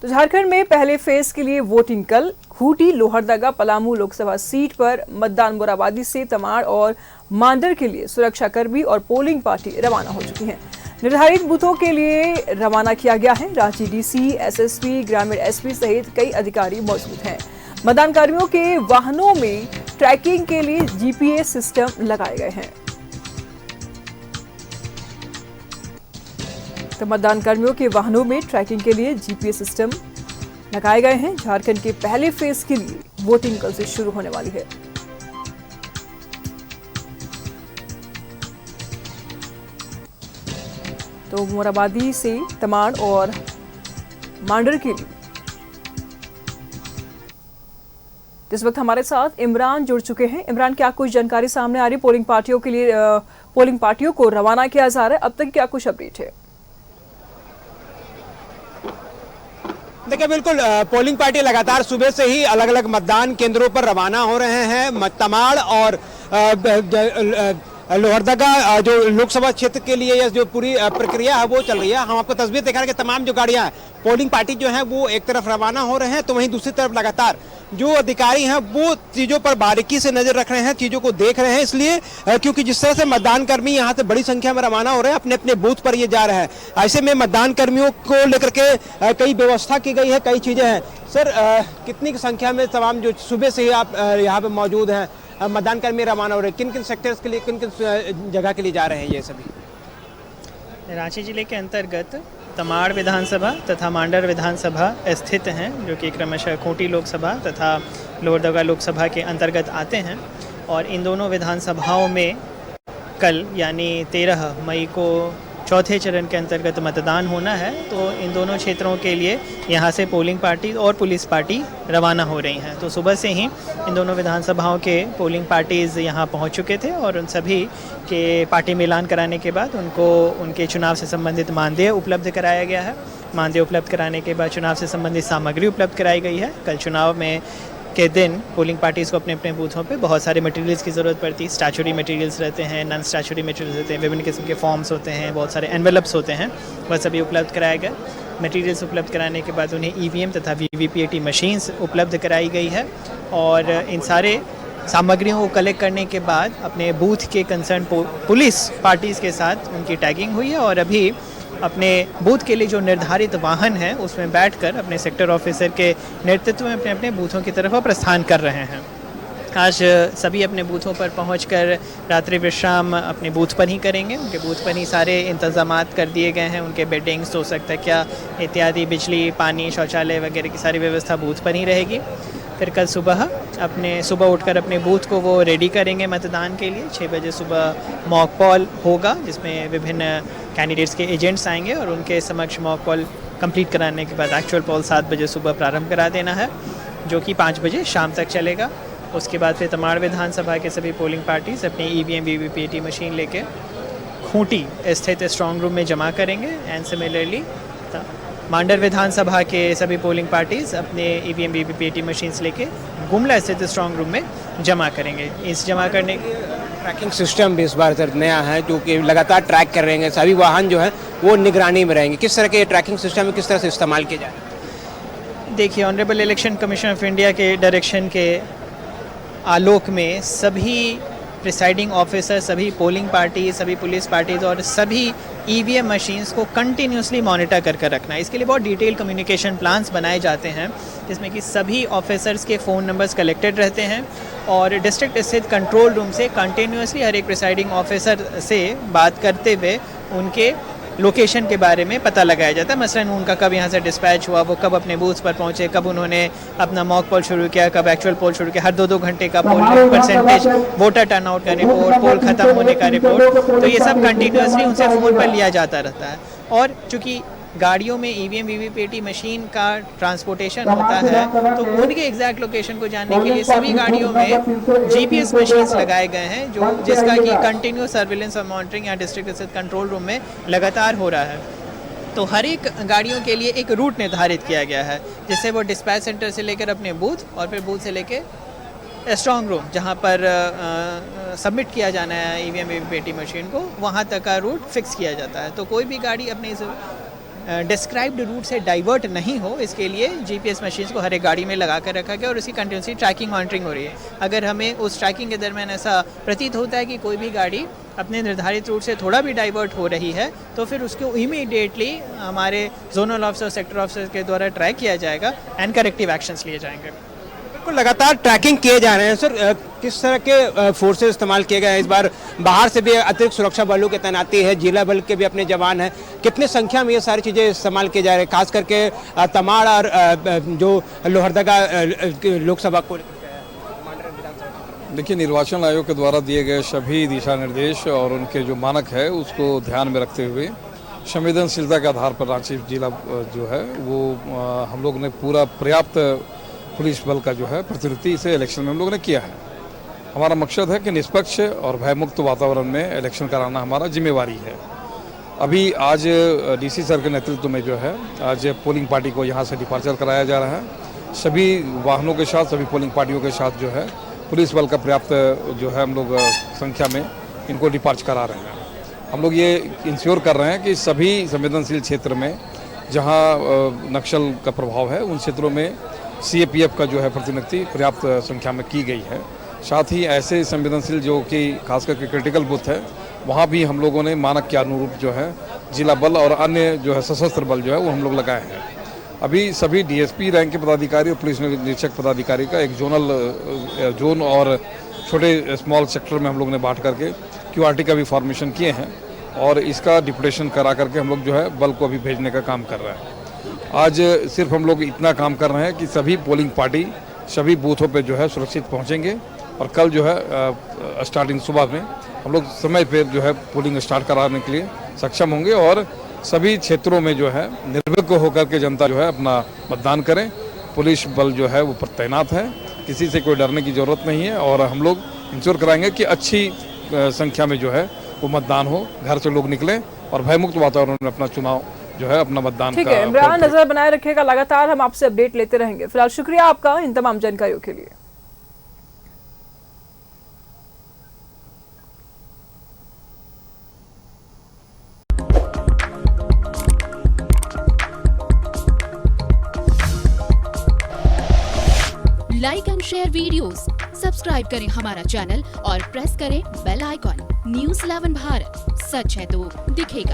तो झारखंड में पहले फेज के लिए वोटिंग कल। खूंटी, लोहरदगा, पलामू लोकसभा सीट पर मतदान मोराबादी से तमाड़ और मांडर के लिए सुरक्षाकर्मी और पोलिंग पार्टी रवाना हो चुकी हैं। निर्धारित बूथों के लिए रवाना किया गया है। रांची डीसी, एसएसपी, ग्रामीण एसपी सहित कई अधिकारी मौजूद हैं। मतदान कर्मियों के वाहनों में ट्रैकिंग के लिए जीपीएस सिस्टम लगाए गए हैं। तो मतदान कर्मियों के वाहनों में ट्रैकिंग के लिए जीपीएस सिस्टम लगाए गए हैं। झारखंड के पहले फेज के लिए वोटिंग कल से शुरू होने वाली है। तो मोराबादी से तमाड़ और मांडर के लिए इस वक्त हमारे साथ इमरान जुड़ चुके हैं। इमरान, क्या कुछ जानकारी सामने आ रही है? पोलिंग पार्टियों के लिए पोलिंग पार्टियों को रवाना किया जा रहा है, अब तक क्या कुछ अपडेट है? देखिए, बिल्कुल पोलिंग पार्टी लगातार सुबह से ही अलग अलग मतदान केंद्रों पर रवाना हो रहे हैं। तमाड़ और लोहरदगा जो लोकसभा क्षेत्र के लिए यह जो पूरी प्रक्रिया है वो चल रही है। हम आपको तस्वीर दिखा रहे हैं कि तमाम जो गाड़ियां हैं, पोलिंग पार्टी जो है वो एक तरफ रवाना हो रहे हैं, तो वहीं दूसरी तरफ लगातार जो अधिकारी हैं वो चीज़ों पर बारीकी से नजर रख रहे हैं, चीज़ों को देख रहे हैं। इसलिए क्योंकि जिस तरह से मतदान कर्मी यहाँ से बड़ी संख्या में रवाना हो रहे हैं, अपने अपने बूथ पर ये जा रहे हैं, ऐसे में मतदान कर्मियों को लेकर के कई व्यवस्था की गई है, कई चीज़ें हैं। सर, कितनी संख्या में तमाम जो सुबह से ही आप यहाँ पे मौजूद हैं, मतदान कर्मी रवाना हो रहे हैं, किन किन सेक्टर्स के लिए, किन किन जगह के लिए जा रहे हैं ये सभी? रांची जिले के अंतर्गत तमाड़ विधानसभा तथा मांडर विधानसभा स्थित हैं, जो कि क्रमशः खूंटी लोकसभा तथा लोहरदगा लोकसभा के अंतर्गत आते हैं। और इन दोनों विधानसभाओं में कल यानी 13 मई को चौथे चरण के अंतर्गत मतदान होना है। तो इन दोनों क्षेत्रों के लिए यहाँ से पोलिंग पार्टी और पुलिस पार्टी रवाना हो रही हैं। तो सुबह से ही इन दोनों विधानसभाओं के पोलिंग पार्टीज़ यहाँ पहुँच चुके थे और उन सभी के पार्टी मिलान कराने के बाद उनको उनके चुनाव से संबंधित मानदेय उपलब्ध कराया गया है। मानदेय उपलब्ध कराने के बाद चुनाव से संबंधित सामग्री उपलब्ध कराई गई है। कल चुनाव में के दिन पोलिंग पार्टीज़ को अपने अपने बूथों पे बहुत सारे मटेरियल्स की ज़रूरत पड़ती है। स्टैचुरी मटेरियल्स रहते हैं, नॉन स्टैचुरी मटेरियल्स रहते हैं, विभिन्न किस्म के फॉर्म्स होते हैं, बहुत सारे एनवेलप्स होते हैं, वह सभी उपलब्ध कराया गया। मटेरियल्स उपलब्ध कराने के बाद उन्हें ईवीएम तथा वीवीपीएटी मशीन्स उपलब्ध कराई गई है। और इन सारे सामग्रियों को कलेक्ट करने के बाद अपने बूथ के कंसर्न पुलिस पार्टीज़ के साथ उनकी टैगिंग हुई है और अभी अपने बूथ के लिए जो निर्धारित वाहन है उसमें बैठकर अपने सेक्टर ऑफिसर के नेतृत्व में अपने अपने बूथों की तरफ प्रस्थान कर रहे हैं। आज सभी अपने बूथों पर पहुंचकर रात्रि विश्राम अपने बूथ पर ही करेंगे। उनके बूथ पर ही सारे इंतजामात कर दिए गए हैं। उनके बेडिंग्स, हो सकता है क्या इत्यादि, बिजली, पानी, शौचालय वगैरह की सारी व्यवस्था बूथ पर ही रहेगी। फिर कल सुबह उठकर अपने बूथ को वो रेडी करेंगे मतदान के लिए। 6 बजे सुबह मॉक पोल होगा, जिसमें विभिन्न कैंडिडेट्स के एजेंट्स आएंगे और उनके समक्ष मॉक पोल कंप्लीट कराने के बाद एक्चुअल पोल 7 बजे सुबह प्रारंभ करा देना है, जो कि 5 बजे शाम तक चलेगा। उसके बाद फिर तमाड़ विधानसभा के सभी पोलिंग पार्टीज अपनी ईवीएम वीवीपीएटी मशीन लेके खूंटी स्थित स्ट्रॉन्ग रूम में जमा करेंगे। एंड सिमिलरली मांडर विधानसभा के सभी पोलिंग पार्टीज अपने ईवीएम वीवीपीएटी मशीन्स लेके गुमला स्थित स्ट्रॉन्ग रूम में जमा करेंगे। इस जमा करने ट्रैकिंग सिस्टम भी इस बार सर नया है, जो कि लगातार ट्रैक कर रहे हैं, सभी वाहन जो हैं वो निगरानी में रहेंगे। किस तरह के ट्रैकिंग सिस्टम में किस तरह से इस्तेमाल किया जाए? देखिए, honourable election commission of India के डायरेक्शन के आलोक में सभी प्रिसाइडिंग ऑफिसर, सभी पोलिंग पार्टी, सभी पुलिस पार्टीज और सभी ईवीएम मशीन्स को कंटिन्यूसली मॉनिटर करके रखना है। इसके लिए बहुत डिटेल कम्युनिकेशन प्लान्स बनाए जाते हैं, जिसमें कि सभी ऑफिसर्स के फ़ोन नंबर्स कलेक्टेड रहते हैं और डिस्ट्रिक्ट स्थित कंट्रोल रूम से कंटिन्यूसली हर एक प्रिसाइडिंग ऑफिसर से बात करते हुए उनके लोकेशन के बारे में पता लगाया जाता है। मसलन उनका कब यहाँ से डिस्पैच हुआ, वो कब अपने बूथ पर पहुँचे, कब उन्होंने अपना मॉक पोल शुरू किया, कब एक्चुअल पोल शुरू किया, हर 2-2 घंटे का पोल परसेंटेज, वोटर टर्नआउट का रिपोर्ट, पोल खत्म होने का रिपोर्ट, तो ये सब कंटिन्यूसली उनसे फ़ोन पर लिया जाता रहता है। और चूँकि गाड़ियों में ईवीएम वीवीपीएटी मशीन का ट्रांसपोर्टेशन होता है, तो उनके एग्जैक्ट लोकेशन को जानने के लिए सभी गाड़ियों में जीपीएस मशीन्स लगाए गए हैं, जो जिसका कि कंटिन्यूस सर्विलेंस और मॉनिटरिंग या डिस्ट्रिक्ट स्थित कंट्रोल रूम में लगातार हो रहा है। तो हर एक गाड़ियों के लिए एक रूट निर्धारित किया गया है, जिससे वो डिस्पैच सेंटर से लेकर अपने बूथ और फिर बूथ से लेकर स्ट्रॉन्ग रूम जहाँ पर सबमिट किया जाना है ईवीएम वीवीपीएटी मशीन को, वहाँ तक का रूट फिक्स किया जाता है। तो कोई भी गाड़ी अपने डिस्क्राइब्ड रूट से डाइवर्ट नहीं हो, इसके लिए जीपीएस मशीन्स को हर एक गाड़ी में लगा कर रखा गया और उसकी कंटिन्यूसली ट्रैकिंग मॉनिटरिंग हो रही है। अगर हमें उस ट्रैकिंग के दरमियान ऐसा प्रतीत होता है कि कोई भी गाड़ी अपने निर्धारित रूट से थोड़ा भी डाइवर्ट हो रही है तो फिर उसको इमीडिएटली हमारे जोनल ऑफिसर, सेक्टर ऑफिसर के द्वारा ट्रैक किया जाएगा एंड करेक्टिव एक्शंस लिए जाएंगे। बिल्कुल, लगातार ट्रैकिंग किए जा रहे हैं। सर, किस तरह के फोर्सेस इस्तेमाल किए गए हैं इस बार? बाहर से भी अतिरिक्त सुरक्षा बलों की तैनाती है, जिला बल के भी अपने जवान हैं। कितने संख्या में ये सारी चीज़ें इस्तेमाल की जा रही है, खास करके तमाड़ और जो लोहरदगा लोकसभा को? देखिए, निर्वाचन आयोग के द्वारा दिए गए सभी दिशा निर्देश और उनके जो मानक है उसको ध्यान में रखते हुए संवेदनशीलता के आधार पर रांची जिला जो है वो हम लोग ने पूरा पर्याप्त पुलिस बल का जो है प्रतिनिधि से इलेक्शन में हम लोगों ने किया है। हमारा मकसद है कि निष्पक्ष और भयमुक्त वातावरण में इलेक्शन कराना हमारा जिम्मेवारी है। अभी आज डीसी सर के नेतृत्व में जो है आज पोलिंग पार्टी को यहाँ से डिपार्चर कराया जा रहा है। सभी वाहनों के साथ, सभी पोलिंग पार्टियों के साथ जो है पुलिस बल का पर्याप्त जो है हम लोग संख्या में इनको डिपार्च करा रहे हैं। हम लोग ये इंश्योर कर रहे हैं कि सभी संवेदनशील क्षेत्र में जहाँ नक्सल का प्रभाव है उन क्षेत्रों में सीएपीएफ का जो है प्रतिनिधि पर्याप्त संख्या में की गई है। साथ ही ऐसे संवेदनशील जो कि खास करके क्रिटिकल बूथ है वहाँ भी हम लोगों ने मानक के अनुरूप जो है जिला बल और अन्य जो है सशस्त्र बल जो है वो हम लोग लगाए हैं। अभी सभी डीएसपी रैंक के पदाधिकारी और पुलिस निरीक्षक पदाधिकारी का एक जोन और छोटे स्मॉल सेक्टर में हम लोग ने बांट करके क्यूआरटी का भी फॉर्मेशन किए हैं और इसका डिप्यूटेशन करा करके हम लोग जो है बल को अभी भेजने का काम कर रहे हैं। आज सिर्फ हम लोग इतना काम कर रहे हैं कि सभी पोलिंग पार्टी सभी बूथों पे जो है सुरक्षित पहुंचेंगे और कल जो है स्टार्टिंग सुबह में हम लोग समय पे जो है पोलिंग स्टार्ट कराने के लिए सक्षम होंगे और सभी क्षेत्रों में जो है निर्भीक होकर के जनता जो है अपना मतदान करें। पुलिस बल जो है वो तैनात है, किसी से कोई डरने की ज़रूरत नहीं है और हम लोग इंश्योर कराएंगे कि अच्छी संख्या में जो है वो मतदान हो, घर से लोग निकलें और भयमुक्त वातावरण में अपना चुनाव जो है अपना मतदान ठीक है इमरान, नजर बनाए रखिएगा, लगातार हम आपसे अपडेट लेते रहेंगे। फिलहाल शुक्रिया आपका इन तमाम जानकारियों के लिए। Like and share videos, subscribe करें हमारा चैनल और प्रेस करें बेल आइकॉन। न्यूज़ 11 भारत, सच है तो दिखेगा।